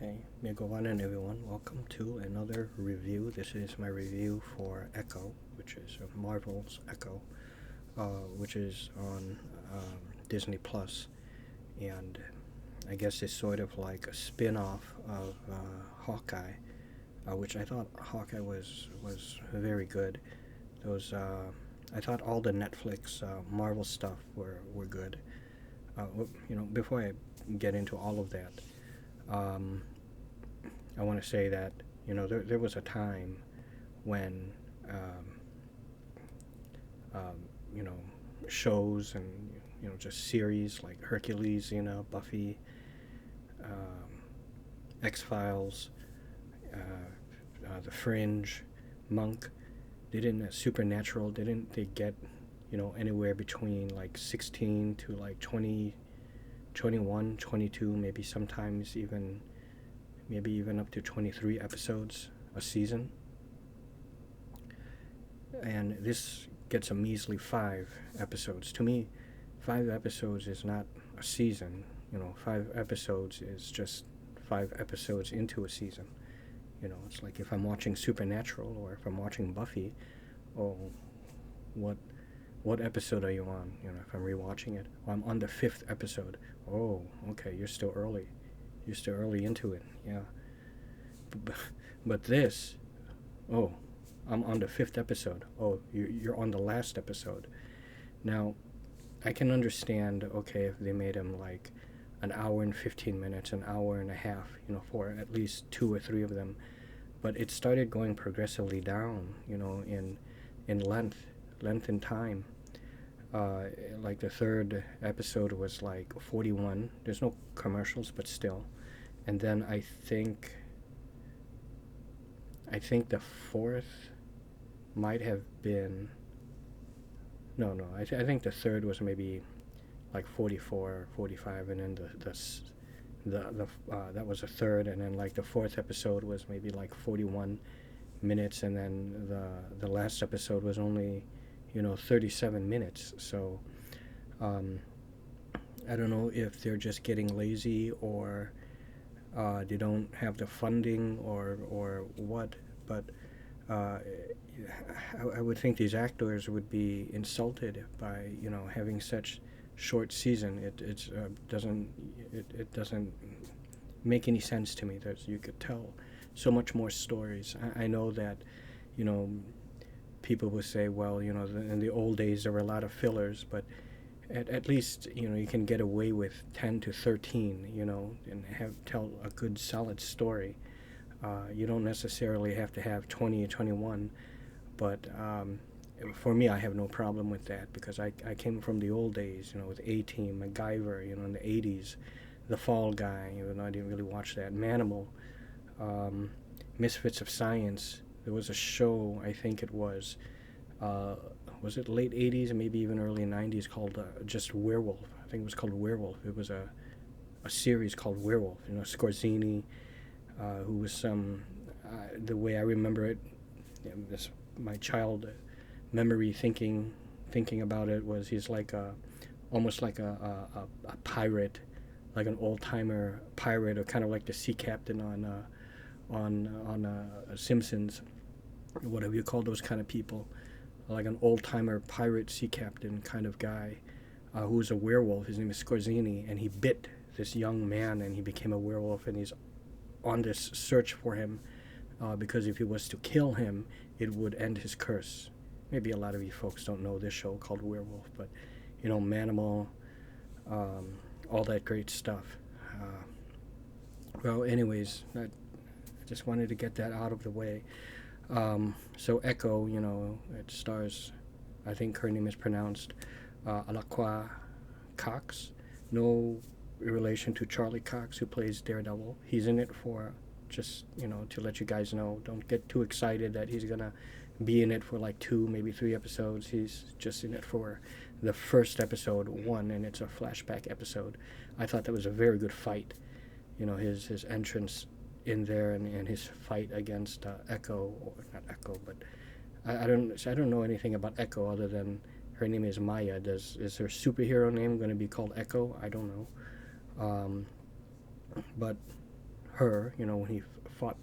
Okay, Megawanan everyone, welcome to another review. This is my review for Echo, which is Marvel's Echo, which is on Disney Plus, and I guess it's sort of like a spin-off of Hawkeye, which I thought Hawkeye was very good. Those I thought all the Netflix Marvel stuff were good. Before I get into all of that, um, I want to say that there was a time when um, you know shows and just series like Hercules, Buffy, um, X Files, The Fringe, Monk. They didn't Supernatural. Didn't they get anywhere between like 16 to like 20, 21, 22, maybe sometimes even up to 23 episodes a season. And this gets a measly 5 episodes. To me, 5 episodes is not a season. 5 episodes is just 5 episodes into a season. It's like if I'm watching Supernatural or if I'm watching Buffy, oh, what episode are you on? If I'm rewatching it, oh, I'm on the 5th episode. Oh, okay, you're still early. You're still early into it, yeah. But this, oh, I'm on the 5th episode. Oh, you're on the last episode. Now, I can understand, okay, if they made them like an hour and 15 minutes, an hour and a half, for at least 2 or 3 of them. But it started going progressively down, in length and time. Like the 3rd episode was like 41. There's no commercials, but still. And then I think the 4th might have been, no, I think the 3rd was maybe like 44 or 45, and then that was a 3rd, and then like the 4th episode was maybe like 41 minutes, and then the last episode was only 37 minutes. So I don't know if they're just getting lazy, or they don't have the funding, or what, but I would think these actors would be insulted by having such short season. It doesn't make any sense to me. That you could tell so much more stories. I know that people will say, well, in the old days there were a lot of fillers, but at least you can get away with 10 to 13, and tell a good solid story. You don't necessarily have to have 20 or 21, but for me, I have no problem with that, because I came from the old days, with A-Team, MacGyver, in the 80s, The Fall Guy, even though I didn't really watch that, Manimal, Misfits of Science. There was a show, I think it was it late 80s, maybe even early 90s, called just Werewolf. I think it was called Werewolf. It was a series called Werewolf. Scorsese, who was the way I remember it, my child memory thinking about it was he's like almost like a pirate, like an old-timer pirate, or kind of like the sea captain on Simpsons, whatever you call those kind of people, like an old-timer pirate sea captain kind of guy, who was a werewolf. His name is Scorsese, and he bit this young man, and he became a werewolf, and he's on this search for him, because if he was to kill him, it would end his curse. Maybe a lot of you folks don't know this show called Werewolf, but Manimal, all that great stuff. Well, anyways, I just wanted to get that out of the way. So Echo, it stars, I think her name is pronounced Alaqua Cox. No relation to Charlie Cox, who plays Daredevil. He's in it for just, to let you guys know. Don't get too excited that he's going to be in it for like 2, maybe 3 episodes. He's just in it for the first episode, 1, and it's a flashback episode. I thought that was a very good fight. His entrance in there, and his fight against Echo, or not Echo, but I don't know anything about Echo other than her name is Maya. Is her superhero name going to be called Echo? I don't know. But her. You know, when he fought,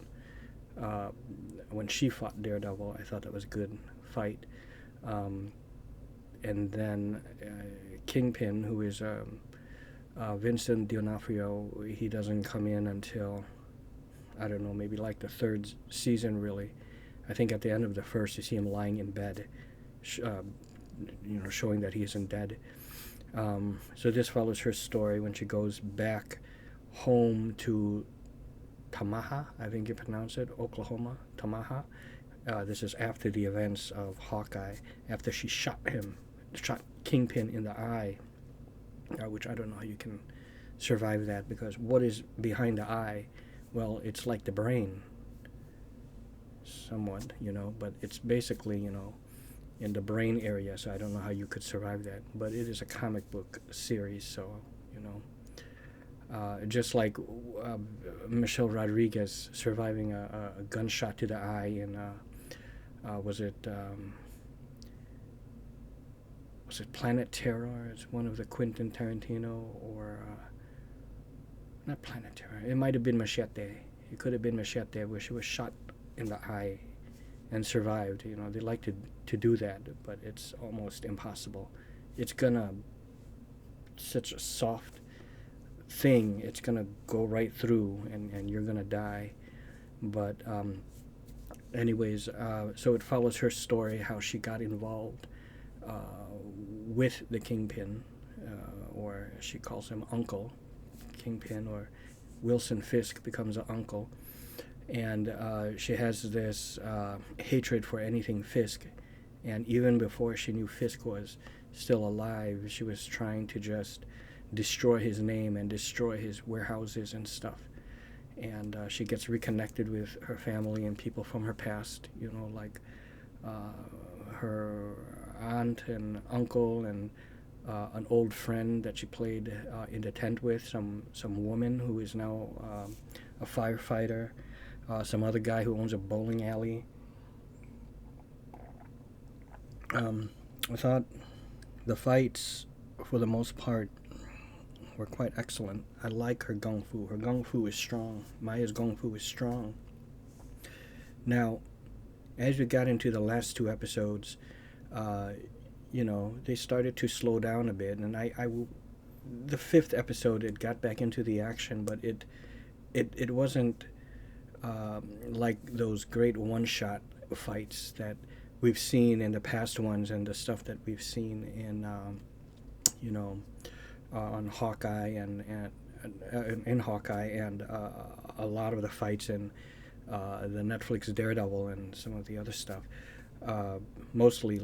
when she fought Daredevil, I thought that was a good fight. And then Kingpin, who is Vincent D'Onofrio, he doesn't come in until, I don't know, maybe like the third season, really. I think at the end of the first, you see him lying in bed, showing that he isn't dead. So this follows her story when she goes back home to Tamaha, I think you pronounce it, Oklahoma, Tamaha. This is after the events of Hawkeye, after she shot Kingpin in the eye, which I don't know how you can survive that, because what is behind the eye? Well, it's like the brain, somewhat, but it's basically, in the brain area, so I don't know how you could survive that. But it is a comic book series, so, just like Michelle Rodriguez surviving a gunshot to the eye in, was it Planet Terror? It's one of the Quentin Tarantino, or not Planet Terror. It might have been Machete. It could have been Machete, where she was shot in the eye and survived. They like to do that, but it's almost impossible. It's gonna, such a soft thing, it's gonna go right through, and you're gonna die. But anyways, so it follows her story, how she got involved with the Kingpin, or she calls him Uncle Kingpin, or Wilson Fisk becomes an uncle. And she has this hatred for anything Fisk. And even before she knew Fisk was still alive, she was trying to just destroy his name and destroy his warehouses and stuff. And she gets reconnected with her family and people from her past, like her aunt and uncle, and an old friend that she played in the tent with, some woman who is now a firefighter, some other guy who owns a bowling alley. I thought the fights, for the most part, were quite excellent. I like her gung fu. Her gung fu is strong. Maya's gung fu is strong. Now, as we got into the last two episodes, they started to slow down a bit, and the fifth episode, it got back into the action, but it wasn't like those great one-shot fights that we've seen in the past ones, and the stuff that we've seen in on Hawkeye and in Hawkeye, and a lot of the fights in the Netflix Daredevil and some of the other stuff. Mostly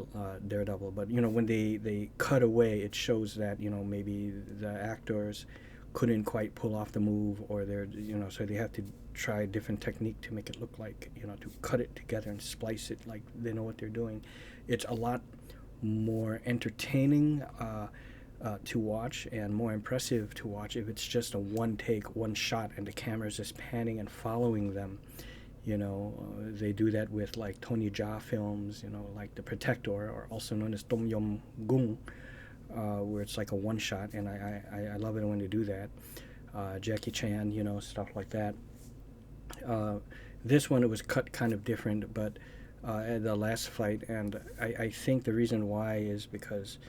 Daredevil, but when they cut away, it shows that maybe the actors couldn't quite pull off the move, or they're so they have to try a different technique to make it look like to cut it together and splice it like they know what they're doing. It's a lot more entertaining to watch, and more impressive to watch if it's just a one take, one shot, and the camera's just panning and following them. They do that with like Tony Jaa films, like The Protector, or also known as Tom Yum Gung, where it's like a one shot, and I love it when they do that. Jackie Chan, stuff like that. This one, it was cut kind of different, but the last fight, and I think the reason why is because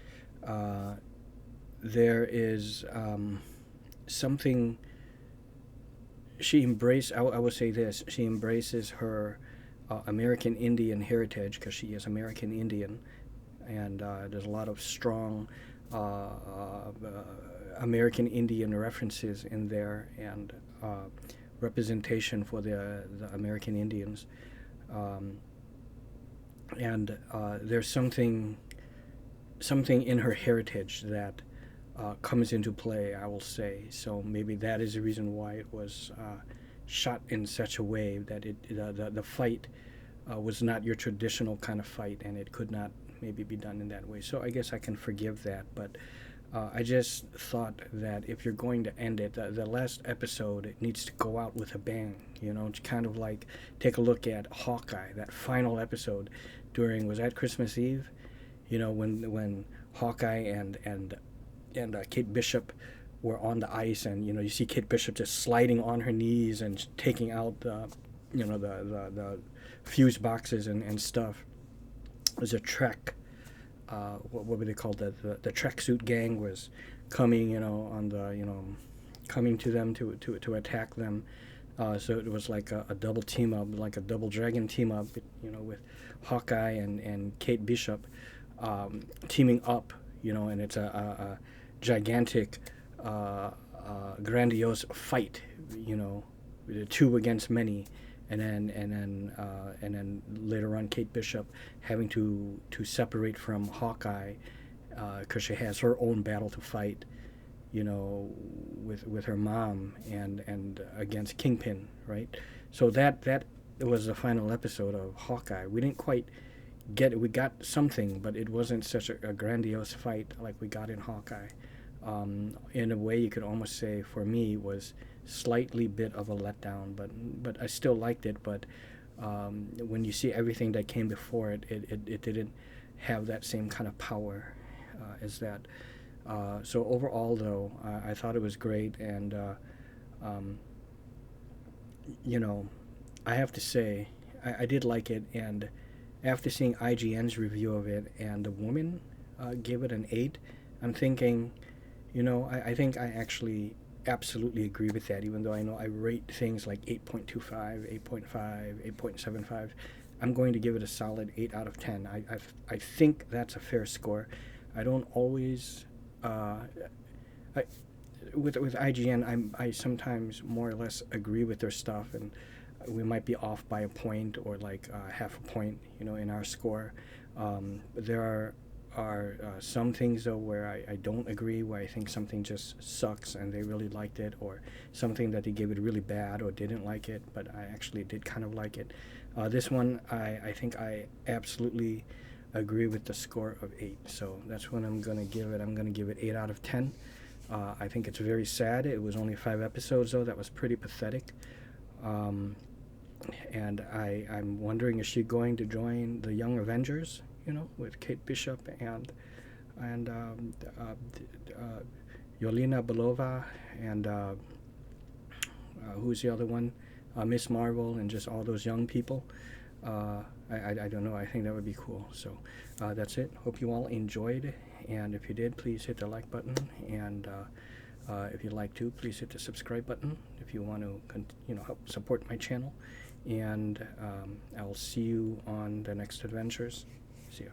there is something she embraced. I would say this: she embraces her American Indian heritage, because she is American Indian, and there's a lot of strong American Indian references in there, and representation for the American Indians, and there's something in her heritage that comes into play, I will say. So maybe that is the reason why it was shot in such a way that the fight was not your traditional kind of fight, and it could not maybe be done in that way. So I guess I can forgive that, but I just thought that if you're going to end it, the last episode, it needs to go out with a bang. It's kind of like, take a look at Hawkeye, that final episode was that Christmas Eve? When Hawkeye and Kate Bishop were on the ice, and you see Kate Bishop just sliding on her knees and taking out the the fuse boxes and stuff. There's a Trek, what were they called? The tracksuit gang was coming, on the coming to them to attack them. So it was like a double team up, like a double dragon team up, with Hawkeye and Kate Bishop teaming up, and it's a gigantic, grandiose fight, two against many, and then later on Kate Bishop having to separate from Hawkeye because she has her own battle to fight, with her mom and against Kingpin, right? So that was the final episode of Hawkeye. We didn't quite get it. We got something, but it wasn't such a grandiose fight like we got in Hawkeye. In a way, you could almost say for me was slightly bit of a letdown, but I still liked it. But when you see everything that came before it, it didn't have that same kind of power as that. So overall, though, I thought it was great, and I have to say I did like it. And after seeing IGN's review of it, and the woman gave it an 8, I'm thinking, I think I actually absolutely agree with that, even though I know I rate things like 8.25, 8.5, 8.75. I'm going to give it a solid 8 out of 10. I think that's a fair score. I don't always... with IGN, I sometimes more or less agree with their stuff, and we might be off by a point or like half a point, in our score. There are some things though where I don't agree, where I think something just sucks and they really liked it, or something that they gave it really bad or didn't like it, but I actually did kind of like it. This one, I think I absolutely agree with the score of 8, so that's what I'm going to give it. I'm going to give it 8 out of 10. I think it's very sad. It was only 5 episodes, though. That was pretty pathetic. And I'm wondering, is she going to join the Young Avengers, with Kate Bishop and Yelena Belova, and who's the other one? Miss Marvel, and just all those young people. I don't know. I think that would be cool. So that's it. Hope you all enjoyed. And if you did, please hit the like button. And if you'd like to, please hit the subscribe button if you want to, help support my channel. And I'll see you on the next adventures. See ya.